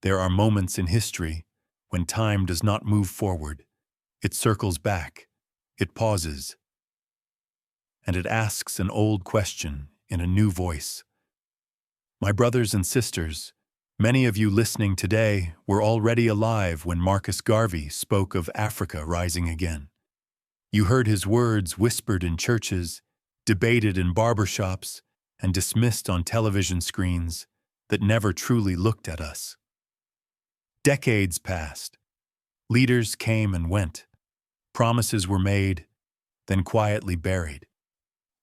There are moments in history when time does not move forward. It circles back, it pauses, and it asks an old question in a new voice. My brothers and sisters, many of you listening today were already alive when Marcus Garvey spoke of Africa rising again. You heard his words whispered in churches, debated in barbershops, and dismissed on television screens that never truly looked at us. Decades passed. Leaders came and went. Promises were made, then quietly buried.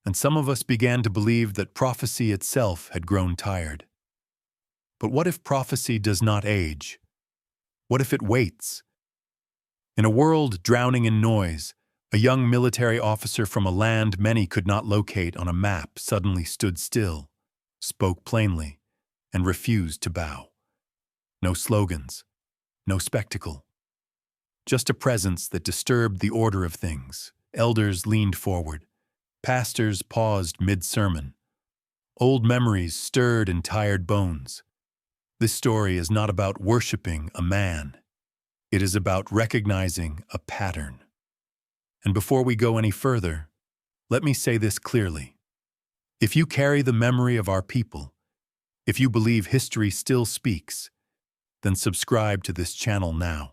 And some of us began to believe that prophecy itself had grown tired. But what if prophecy does not age? What if it waits? In a world drowning in noise, a young military officer from a land many could not locate on a map suddenly stood still, spoke plainly, and refused to bow. No slogans, no spectacle. Just a presence that disturbed the order of things. Elders leaned forward. Pastors paused mid-sermon. Old memories stirred in tired bones. This story is not about worshiping a man. It is about recognizing a pattern. And before we go any further, let me say this clearly. If you carry the memory of our people, if you believe history still speaks, then subscribe to this channel now.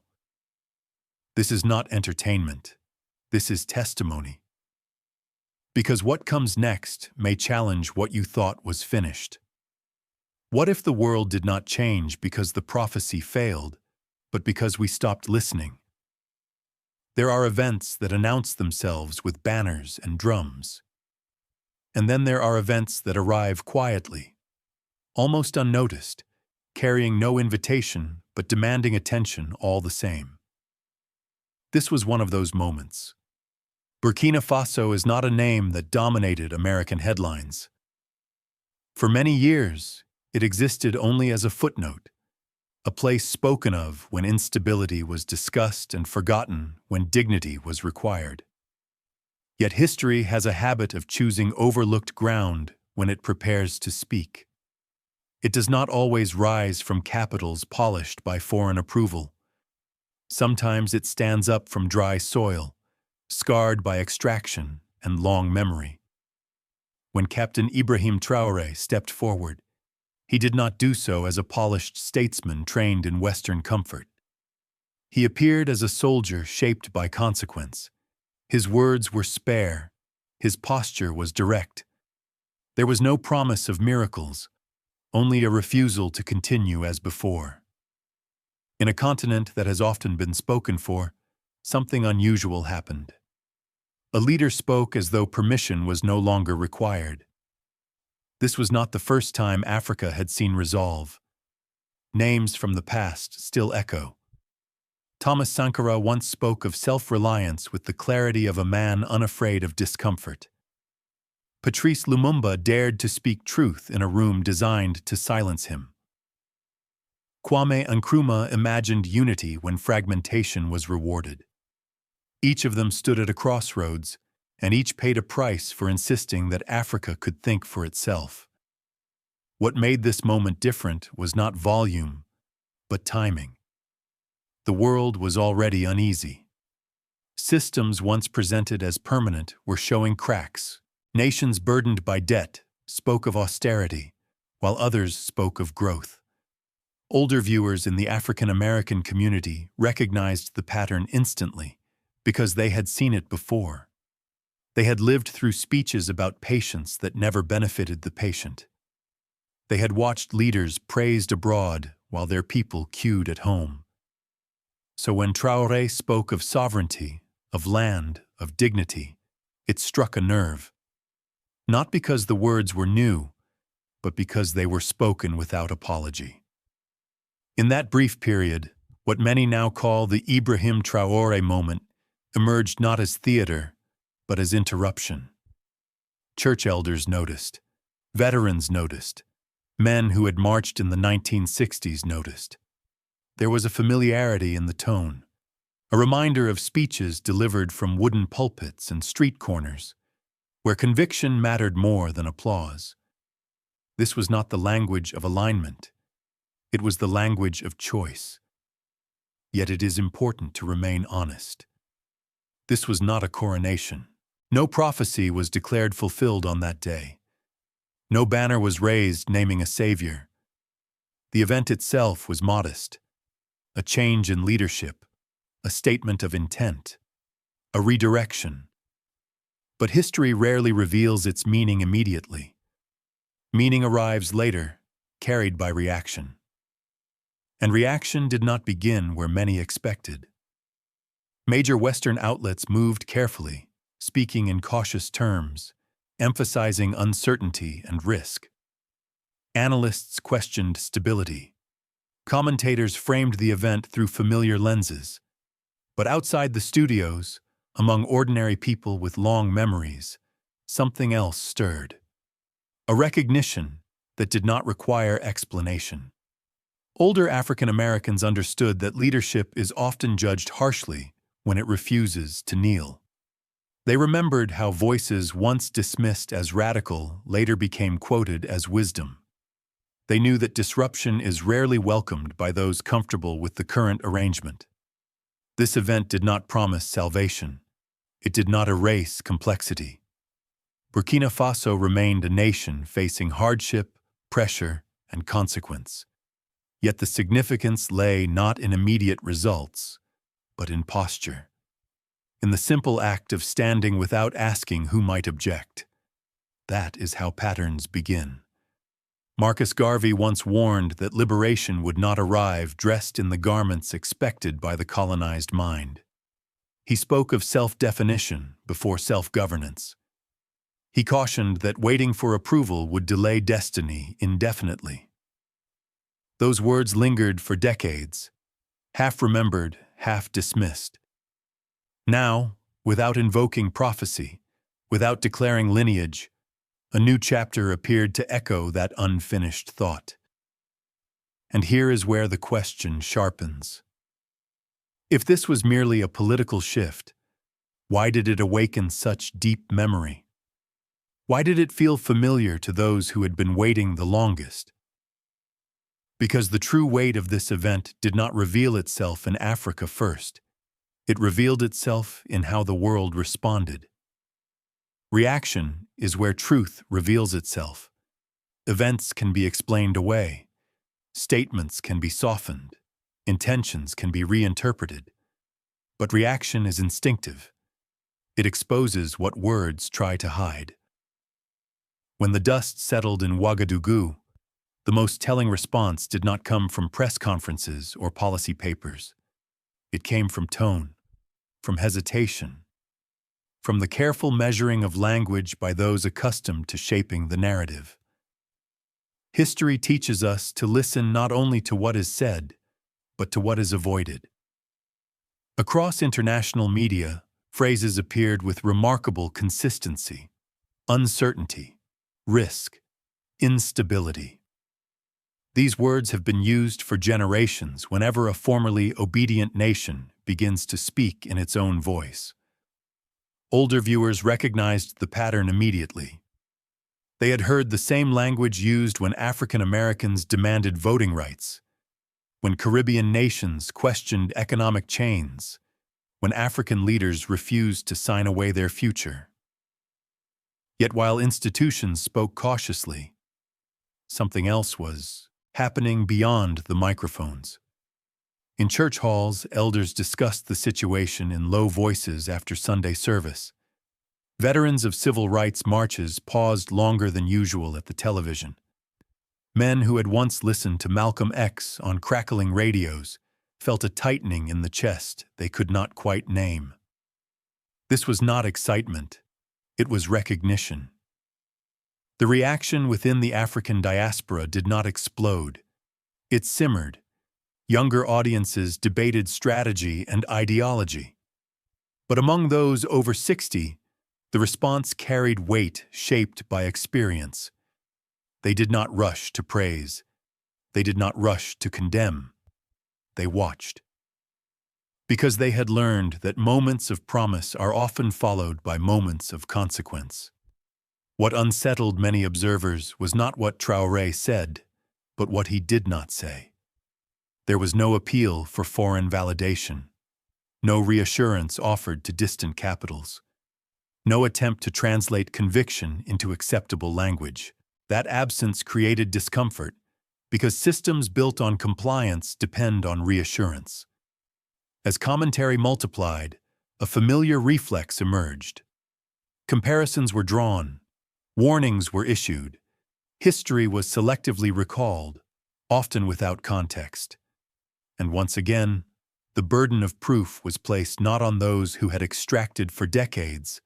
This is not entertainment. This is testimony. Because what comes next may challenge what you thought was finished. What if the world did not change because the prophecy failed, but because we stopped listening? There are events that announce themselves with banners and drums. And then there are events that arrive quietly, almost unnoticed, carrying no invitation but demanding attention all the same. This was one of those moments. Burkina Faso is not a name that dominated American headlines. For many years, it existed only as a footnote, a place spoken of when instability was discussed and forgotten when dignity was required. Yet history has a habit of choosing overlooked ground when it prepares to speak. It does not always rise from capitals polished by foreign approval. Sometimes it stands up from dry soil, scarred by extraction and long memory. When Captain Ibrahim Traoré stepped forward, he did not do so as a polished statesman trained in Western comfort. He appeared as a soldier shaped by consequence. His words were spare, his posture was direct. There was no promise of miracles, only a refusal to continue as before. In a continent that has often been spoken for, something unusual happened. A leader spoke as though permission was no longer required. This was not the first time Africa had seen resolve. Names from the past still echo. Thomas Sankara once spoke of self-reliance with the clarity of a man unafraid of discomfort. Patrice Lumumba dared to speak truth in a room designed to silence him. Kwame Nkrumah imagined unity when fragmentation was rewarded. Each of them stood at a crossroads, and each paid a price for insisting that Africa could think for itself. What made this moment different was not volume, but timing. The world was already uneasy. Systems once presented as permanent were showing cracks. Nations burdened by debt spoke of austerity, while others spoke of growth. Older viewers in the African American community recognized the pattern instantly because they had seen it before. They had lived through speeches about patience that never benefited the patient. They had watched leaders praised abroad while their people queued at home. So when Traoré spoke of sovereignty, of land, of dignity, it struck a nerve. Not because the words were new, but because they were spoken without apology. In that brief period, what many now call the Ibrahim Traoré moment emerged not as theater, but as interruption. Church elders noticed. Veterans noticed. Men who had marched in the 1960s noticed. There was a familiarity in the tone, a reminder of speeches delivered from wooden pulpits and street corners, where conviction mattered more than applause. This was not the language of alignment. It was the language of choice. Yet it is important to remain honest. This was not a coronation. No prophecy was declared fulfilled on that day. No banner was raised naming a savior. The event itself was modest. A change in leadership, a statement of intent, a redirection. But history rarely reveals its meaning immediately. Meaning arrives later, carried by reaction. And reaction did not begin where many expected. Major Western outlets moved carefully, speaking in cautious terms, emphasizing uncertainty and risk. Analysts questioned stability. Commentators framed the event through familiar lenses. But outside the studios, among ordinary people with long memories, something else stirred. A recognition that did not require explanation. Older African Americans understood that leadership is often judged harshly when it refuses to kneel. They remembered how voices once dismissed as radical later became quoted as wisdom. They knew that disruption is rarely welcomed by those comfortable with the current arrangement. This event did not promise salvation. It did not erase complexity. Burkina Faso remained a nation facing hardship, pressure, and consequence. Yet the significance lay not in immediate results, but in posture. In the simple act of standing without asking who might object. That is how patterns begin. Marcus Garvey once warned that liberation would not arrive dressed in the garments expected by the colonized mind. He spoke of self-definition before self-governance. He cautioned that waiting for approval would delay destiny indefinitely. Those words lingered for decades, half remembered, half dismissed. Now, without invoking prophecy, without declaring lineage, a new chapter appeared to echo that unfinished thought. And here is where the question sharpens. If this was merely a political shift, why did it awaken such deep memory? Why did it feel familiar to those who had been waiting the longest? Because the true weight of this event did not reveal itself in Africa first. It revealed itself in how the world responded. Reaction is where truth reveals itself. Events can be explained away. Statements can be softened. Intentions can be reinterpreted. But reaction is instinctive. It exposes what words try to hide. When the dust settled in Ouagadougou, the most telling response did not come from press conferences or policy papers. It came from tone, from hesitation, from the careful measuring of language by those accustomed to shaping the narrative. History teaches us to listen not only to what is said, but to what is avoided. Across international media, phrases appeared with remarkable consistency: uncertainty, risk, instability. These words have been used for generations whenever a formerly obedient nation begins to speak in its own voice. Older viewers recognized the pattern immediately. They had heard the same language used when African Americans demanded voting rights, when Caribbean nations questioned economic chains, when African leaders refused to sign away their future. Yet while institutions spoke cautiously, something else was happening beyond the microphones. In church halls, elders discussed the situation in low voices after Sunday service. Veterans of civil rights marches paused longer than usual at the television. Men who had once listened to Malcolm X on crackling radios felt a tightening in the chest they could not quite name. This was not excitement, it was recognition. The reaction within the African diaspora did not explode. It simmered. Younger audiences debated strategy and ideology. But among those over 60, the response carried weight shaped by experience. They did not rush to praise. They did not rush to condemn. They watched. Because they had learned that moments of promise are often followed by moments of consequence. What unsettled many observers was not what Traoré said, but what he did not say. There was no appeal for foreign validation, no reassurance offered to distant capitals, no attempt to translate conviction into acceptable language. That absence created discomfort because systems built on compliance depend on reassurance. As commentary multiplied, a familiar reflex emerged. Comparisons were drawn, warnings were issued, history was selectively recalled, often without context. And once again, the burden of proof was placed not on those who had extracted for decades,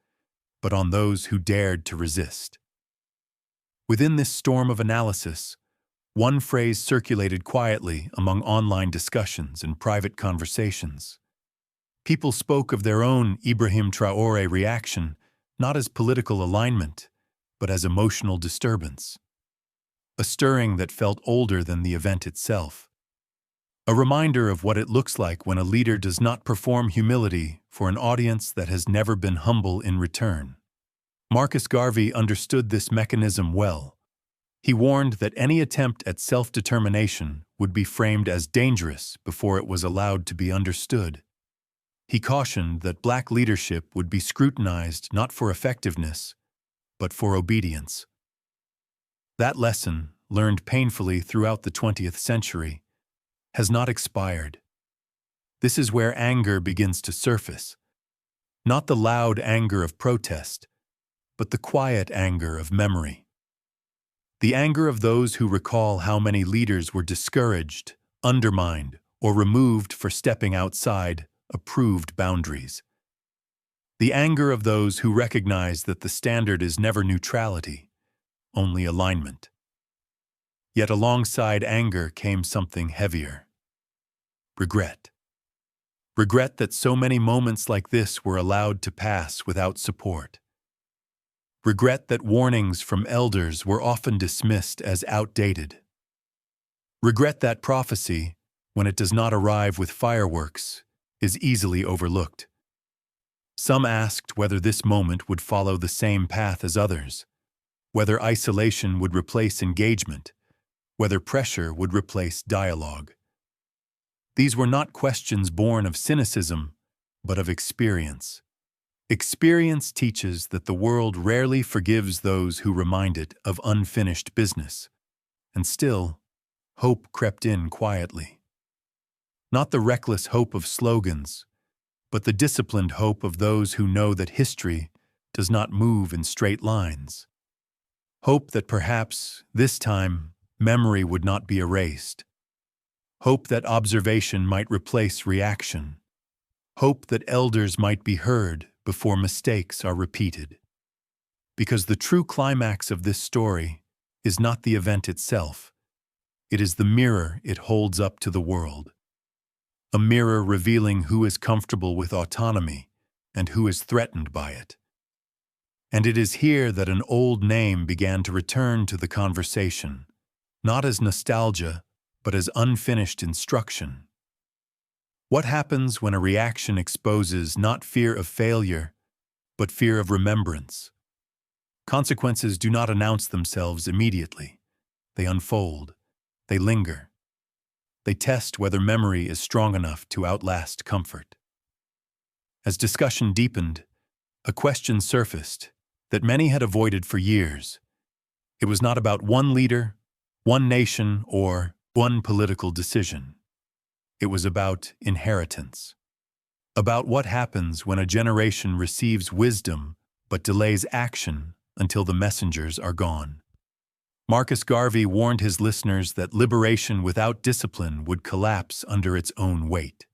but on those who dared to resist. Within this storm of analysis, one phrase circulated quietly among online discussions and private conversations. People spoke of their own Ibrahim Traoré reaction not as political alignment, but as emotional disturbance. A stirring that felt older than the event itself. A reminder of what it looks like when a leader does not perform humility for an audience that has never been humble in return. Marcus Garvey understood this mechanism well. He warned that any attempt at self-determination would be framed as dangerous before it was allowed to be understood. He cautioned that Black leadership would be scrutinized not for effectiveness, but for obedience. That lesson, learned painfully throughout the 20th century, has not expired. This is where anger begins to surface. Not the loud anger of protest, but the quiet anger of memory. The anger of those who recall how many leaders were discouraged, undermined, or removed for stepping outside approved boundaries. The anger of those who recognize that the standard is never neutrality, only alignment. Yet alongside anger came something heavier. Regret. Regret that so many moments like this were allowed to pass without support. Regret that warnings from elders were often dismissed as outdated. Regret that prophecy, when it does not arrive with fireworks, is easily overlooked. Some asked whether this moment would follow the same path as others, whether isolation would replace engagement, whether pressure would replace dialogue. These were not questions born of cynicism, but of experience. Experience teaches that the world rarely forgives those who remind it of unfinished business. And still, hope crept in quietly. Not the reckless hope of slogans, but the disciplined hope of those who know that history does not move in straight lines. Hope that perhaps, this time, memory would not be erased. Hope that observation might replace reaction. Hope that elders might be heard before mistakes are repeated. Because the true climax of this story is not the event itself. It is the mirror it holds up to the world. A mirror revealing who is comfortable with autonomy and who is threatened by it. And it is here that an old name began to return to the conversation, not as nostalgia, but as unfinished instruction. What happens when a reaction exposes not fear of failure, but fear of remembrance? Consequences do not announce themselves immediately. They unfold. They linger. They test whether memory is strong enough to outlast comfort. As discussion deepened, a question surfaced that many had avoided for years. It was not about one leader, one nation, or one political decision. It was about inheritance. About what happens when a generation receives wisdom but delays action until the messengers are gone. Marcus Garvey warned his listeners that liberation without discipline would collapse under its own weight.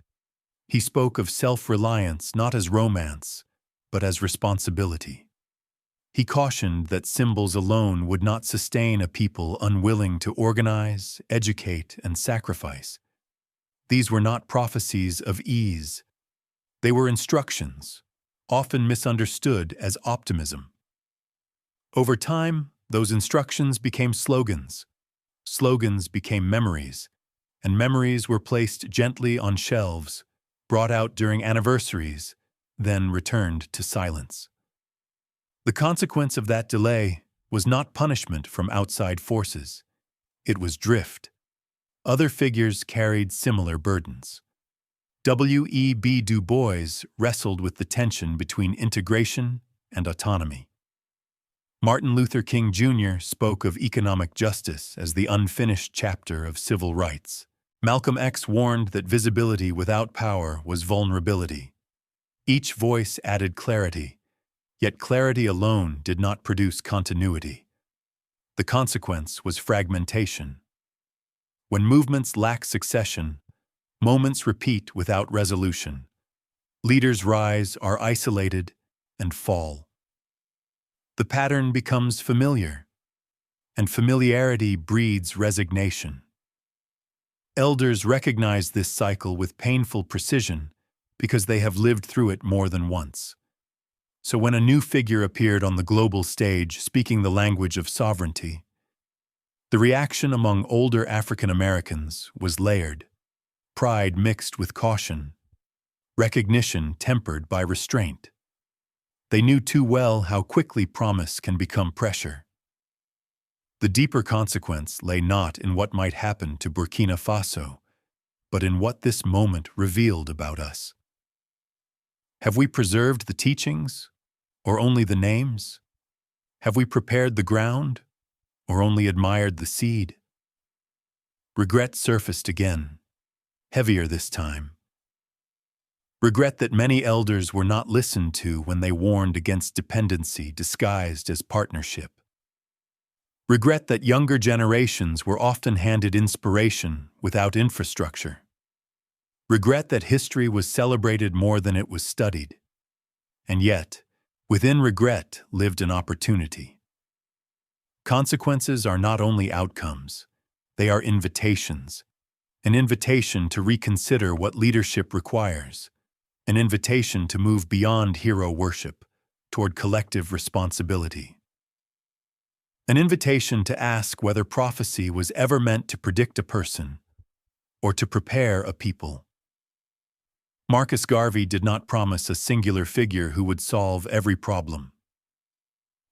He spoke of self-reliance not as romance, but as responsibility. He cautioned that symbols alone would not sustain a people unwilling to organize, educate, and sacrifice. These were not prophecies of ease. They were instructions, often misunderstood as optimism. Over time, those instructions became slogans. Slogans became memories, and memories were placed gently on shelves, brought out during anniversaries, then returned to silence. The consequence of that delay was not punishment from outside forces. It was drift. Other figures carried similar burdens. W.E.B. Du Bois wrestled with the tension between integration and autonomy. Martin Luther King Jr. spoke of economic justice as the unfinished chapter of civil rights. Malcolm X warned that visibility without power was vulnerability. Each voice added clarity, yet clarity alone did not produce continuity. The consequence was fragmentation. When movements lack succession, moments repeat without resolution. Leaders rise, are isolated, and fall. The pattern becomes familiar, and familiarity breeds resignation. Elders recognize this cycle with painful precision because they have lived through it more than once. So when a new figure appeared on the global stage speaking the language of sovereignty, the reaction among older African Americans was layered, pride mixed with caution, recognition tempered by restraint. They knew too well how quickly promise can become pressure. The deeper consequence lay not in what might happen to Burkina Faso, but in what this moment revealed about us. Have we preserved the teachings, or only the names? Have we prepared the ground, or only admired the seed? Regret surfaced again, heavier this time. Regret that many elders were not listened to when they warned against dependency disguised as partnership. Regret that younger generations were often handed inspiration without infrastructure. Regret that history was celebrated more than it was studied. And yet, within regret lived an opportunity. Consequences are not only outcomes, they are invitations. An invitation to reconsider what leadership requires. An invitation to move beyond hero worship toward collective responsibility. An invitation to ask whether prophecy was ever meant to predict a person or to prepare a people. Marcus Garvey did not promise a singular figure who would solve every problem.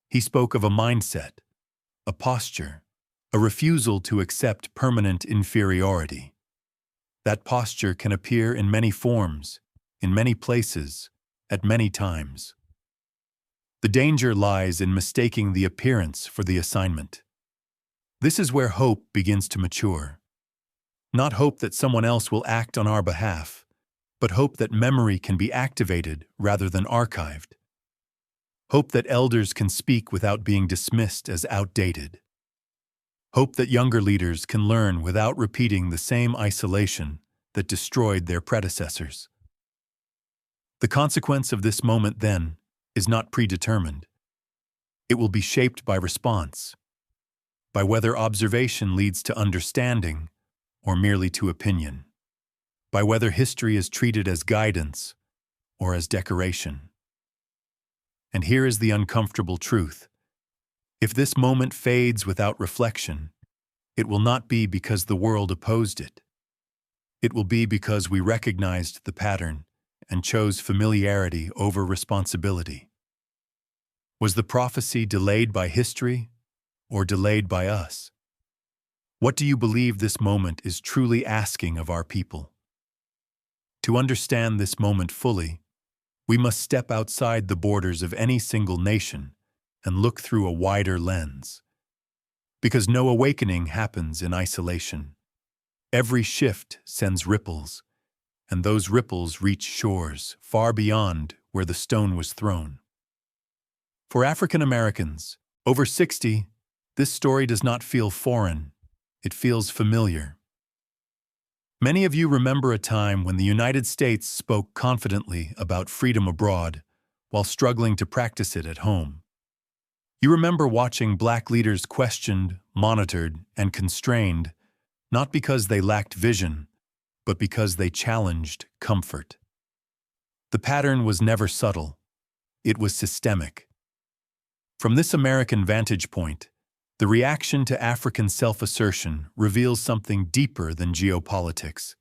He spoke of a mindset, a posture, a refusal to accept permanent inferiority. That posture can appear in many forms, in many places, at many times. The danger lies in mistaking the appearance for the assignment. This is where hope begins to mature. Not hope that someone else will act on our behalf, but hope that memory can be activated rather than archived. Hope that elders can speak without being dismissed as outdated. Hope that younger leaders can learn without repeating the same isolation that destroyed their predecessors. The consequence of this moment, then, is not predetermined. It will be shaped by response, by whether observation leads to understanding or merely to opinion, by whether history is treated as guidance or as decoration. And here is the uncomfortable truth. If this moment fades without reflection, it will not be because the world opposed it. It will be because we recognized the pattern and chose familiarity over responsibility. Was the prophecy delayed by history or delayed by us? What do you believe this moment is truly asking of our people? To understand this moment fully, we must step outside the borders of any single nation and look through a wider lens. Because no awakening happens in isolation. Every shift sends ripples, and those ripples reach shores far beyond where the stone was thrown. For African Americans, over 60, this story does not feel foreign, it feels familiar. Many of you remember a time when the United States spoke confidently about freedom abroad while struggling to practice it at home. You remember watching Black leaders questioned, monitored, and constrained, not because they lacked vision, but because they challenged comfort. The pattern was never subtle. It was systemic. From this American vantage point, the reaction to African self-assertion reveals something deeper than geopolitics.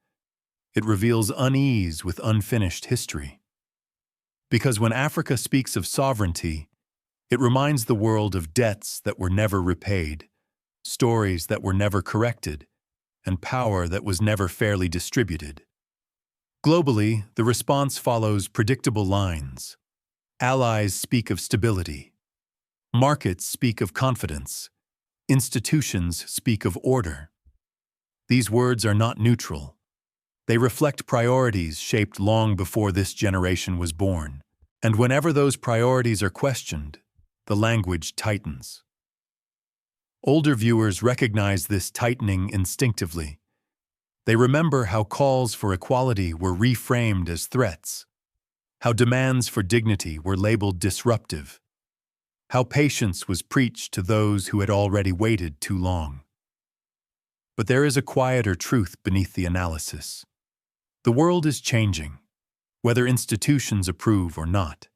It reveals unease with unfinished history. Because when Africa speaks of sovereignty, it reminds the world of debts that were never repaid, stories that were never corrected, and power that was never fairly distributed. Globally, the response follows predictable lines. Allies speak of stability. Markets speak of confidence. Institutions speak of order. These words are not neutral. They reflect priorities shaped long before this generation was born. And whenever those priorities are questioned, the language tightens. Older viewers recognize this tightening instinctively. They remember how calls for equality were reframed as threats, how demands for dignity were labeled disruptive, how patience was preached to those who had already waited too long. But there is a quieter truth beneath the analysis. The world is changing, whether institutions approve or not.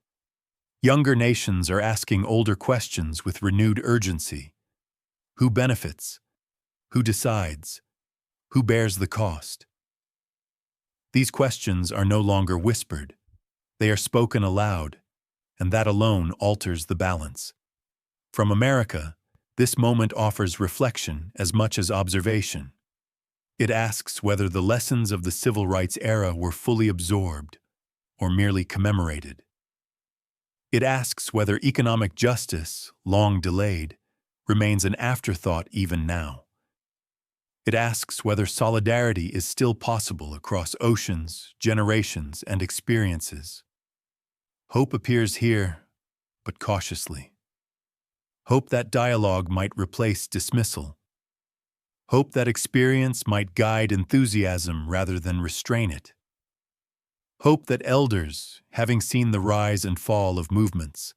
Younger nations are asking older questions with renewed urgency. Who benefits? Who decides? Who bears the cost? These questions are no longer whispered. They are spoken aloud, and that alone alters the balance. From America, this moment offers reflection as much as observation. It asks whether the lessons of the civil rights era were fully absorbed or merely commemorated. It asks whether economic justice, long delayed, remains an afterthought even now. It asks whether solidarity is still possible across oceans, generations, and experiences. Hope appears here, but cautiously. Hope that dialogue might replace dismissal. Hope that experience might guide enthusiasm rather than restrain it. Hope that elders, having seen the rise and fall of movements,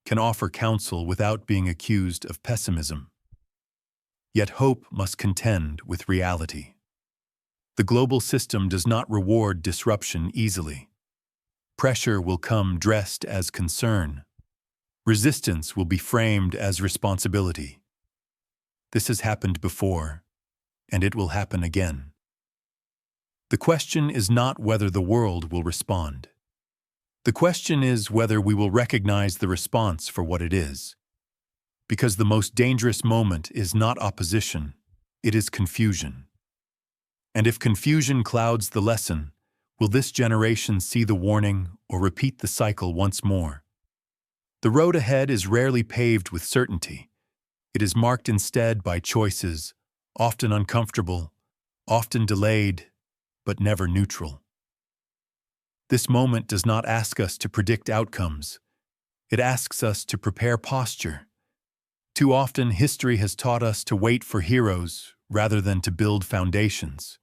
can offer counsel without being accused of pessimism. Yet hope must contend with reality. The global system does not reward disruption easily. Pressure will come dressed as concern. Resistance will be framed as responsibility. This has happened before, and it will happen again. The question is not whether the world will respond. The question is whether we will recognize the response for what it is. Because the most dangerous moment is not opposition, it is confusion. And if confusion clouds the lesson, will this generation see the warning or repeat the cycle once more? The road ahead is rarely paved with certainty. It is marked instead by choices, often uncomfortable, often delayed, but never neutral. This moment does not ask us to predict outcomes. It asks us to prepare posture. Too often, history has taught us to wait for heroes rather than to build foundations.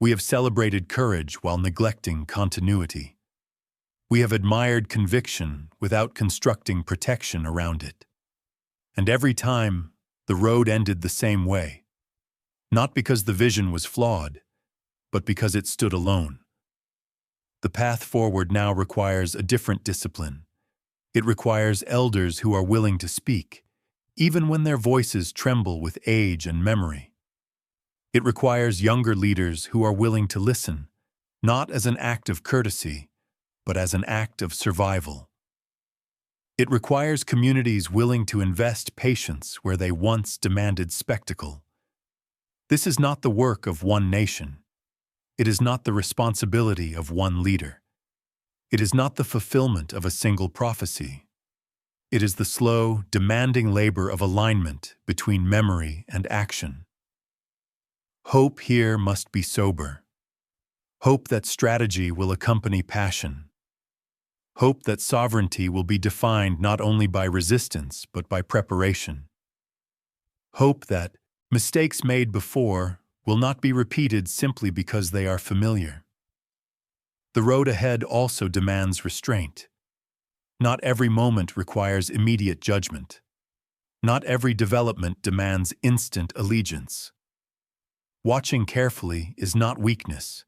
We have celebrated courage while neglecting continuity. We have admired conviction without constructing protection around it. And every time, the road ended the same way. Not because the vision was flawed, but because it stood alone. The path forward now requires a different discipline. It requires elders who are willing to speak, even when their voices tremble with age and memory. It requires younger leaders who are willing to listen, not as an act of courtesy, but as an act of survival. It requires communities willing to invest patience where they once demanded spectacle. This is not the work of one nation. It is not the responsibility of one leader. It is not the fulfillment of a single prophecy. It is the slow, demanding labor of alignment between memory and action. Hope here must be sober. Hope that strategy will accompany passion. Hope that sovereignty will be defined not only by resistance but by preparation. Hope that mistakes made before will not be repeated simply because they are familiar. The road ahead also demands restraint. Not every moment requires immediate judgment. Not every development demands instant allegiance. Watching carefully is not weakness.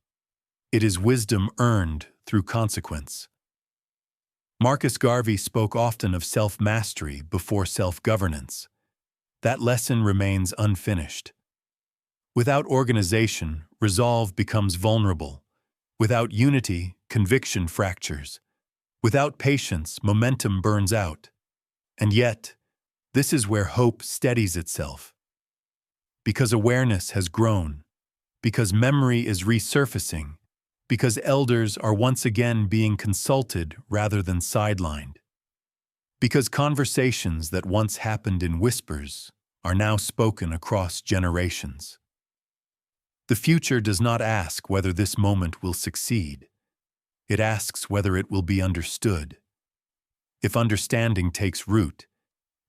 It is wisdom earned through consequence. Marcus Garvey spoke often of self-mastery before self-governance. That lesson remains unfinished. Without organization, resolve becomes vulnerable. Without unity, conviction fractures. Without patience, momentum burns out. And yet, this is where hope steadies itself. Because awareness has grown, because memory is resurfacing, because elders are once again being consulted rather than sidelined, because conversations that once happened in whispers are now spoken across generations. The future does not ask whether this moment will succeed. It asks whether it will be understood. If understanding takes root,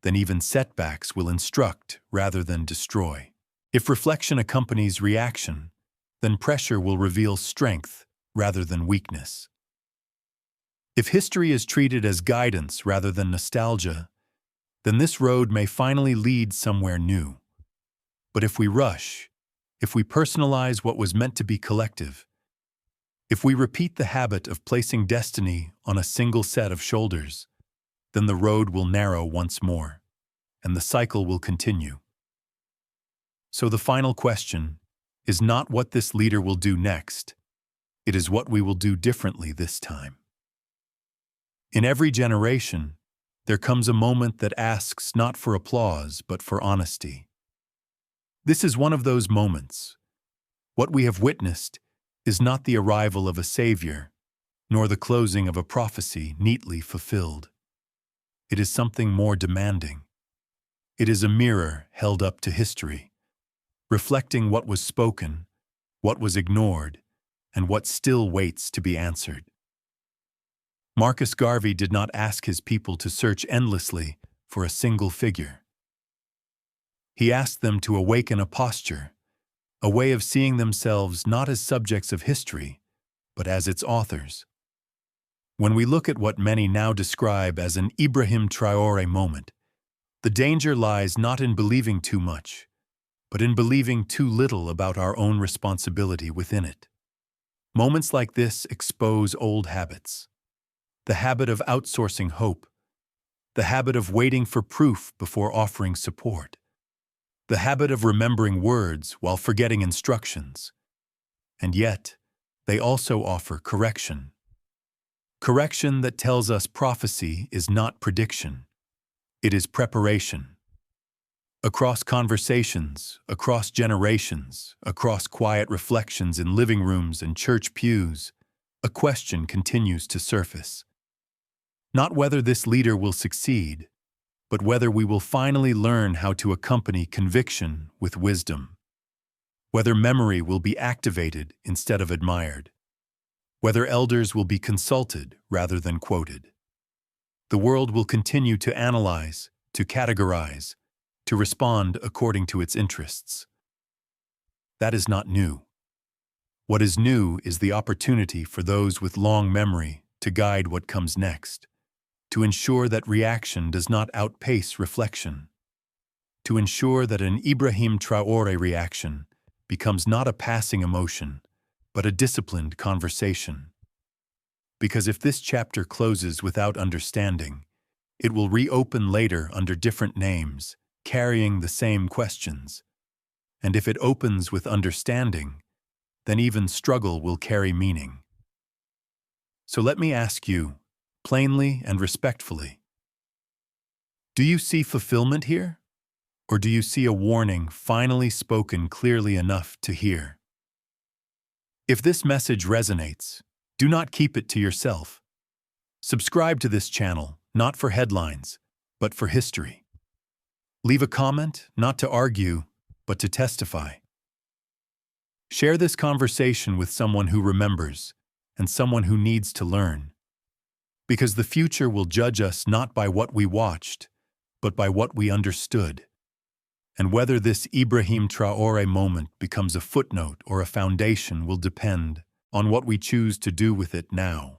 then even setbacks will instruct rather than destroy. If reflection accompanies reaction, then pressure will reveal strength rather than weakness. If history is treated as guidance rather than nostalgia, then this road may finally lead somewhere new. But if we rush, if we personalize what was meant to be collective, if we repeat the habit of placing destiny on a single set of shoulders, then the road will narrow once more, and the cycle will continue. So the final question is not what this leader will do next, it is what we will do differently this time. In every generation, there comes a moment that asks not for applause but for honesty. This is one of those moments. What we have witnessed is not the arrival of a savior, nor the closing of a prophecy neatly fulfilled. It is something more demanding. It is a mirror held up to history, reflecting what was spoken, what was ignored, and what still waits to be answered. Marcus Garvey did not ask his people to search endlessly for a single figure. He asked them to awaken a posture, a way of seeing themselves not as subjects of history, but as its authors. When we look at what many now describe as an Ibrahim Traoré moment, the danger lies not in believing too much, but in believing too little about our own responsibility within it. Moments like this expose old habits. The habit of outsourcing hope, the habit of waiting for proof before offering support, the habit of remembering words while forgetting instructions. And yet, they also offer correction. Correction that tells us prophecy is not prediction. It is preparation. Across conversations, across generations, across quiet reflections in living rooms and church pews, a question continues to surface. Not whether this leader will succeed, but whether we will finally learn how to accompany conviction with wisdom. Whether memory will be activated instead of admired. Whether elders will be consulted rather than quoted. The world will continue to analyze, to categorize, to respond according to its interests. That is not new. What is new is the opportunity for those with long memory to guide what comes next, to ensure that reaction does not outpace reflection, to ensure that an Ibrahim Traoré reaction becomes not a passing emotion, but a disciplined conversation. Because if this chapter closes without understanding, it will reopen later under different names, carrying the same questions. And if it opens with understanding, then even struggle will carry meaning. So let me ask you, plainly and respectfully, do you see fulfillment here? Or do you see a warning finally spoken clearly enough to hear? If this message resonates, do not keep it to yourself. Subscribe to this channel, not for headlines, but for history. Leave a comment, not to argue, but to testify. Share this conversation with someone who remembers and someone who needs to learn. Because the future will judge us not by what we watched, but by what we understood. And whether this Ibrahim Traoré moment becomes a footnote or a foundation will depend on what we choose to do with it now.